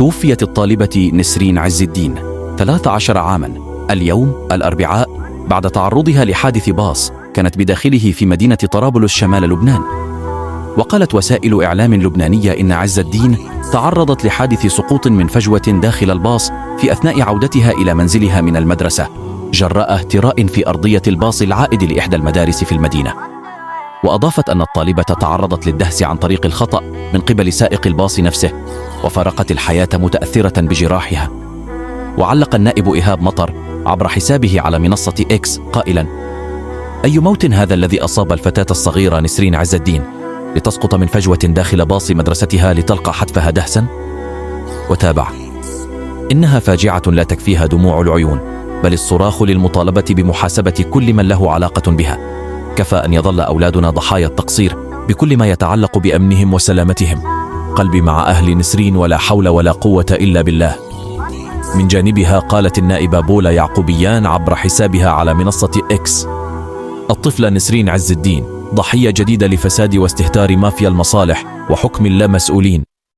توفيت الطالبة نسرين عز الدين 13 عاما اليوم الأربعاء بعد تعرضها لحادث باص كانت بداخله في مدينة طرابلس شمال لبنان. وقالت وسائل إعلام لبنانية إن عز الدين تعرضت لحادث سقوط من فجوة داخل الباص في أثناء عودتها إلى منزلها من المدرسة جراء اهتراء في أرضية الباص العائد لإحدى المدارس في المدينة. وأضافت أن الطالبة تعرضت للدهس عن طريق الخطأ من قبل سائق الباص نفسه وفارقت الحياة متأثرة بجراحها. وعلق النائب إيهاب مطر عبر حسابه على منصة إكس قائلا: أي موت هذا الذي أصاب الفتاة الصغيرة نسرين عز الدين لتسقط من فجوة داخل باص مدرستها لتلقى حتفها دهسا؟ وتابع: إنها فاجعة لا تكفيها دموع العيون، بل الصراخ للمطالبة بمحاسبة كل من له علاقة بها. كفى أن يظل أولادنا ضحايا التقصير بكل ما يتعلق بأمنهم وسلامتهم. قلبي مع أهل نسرين ولا حول ولا قوة إلا بالله. من جانبها قالت النائبة بولا يعقوبيان عبر حسابها على منصة إكس: الطفلة نسرين عز الدين ضحية جديدة لفساد واستهتار مافيا المصالح وحكم اللامسؤولين.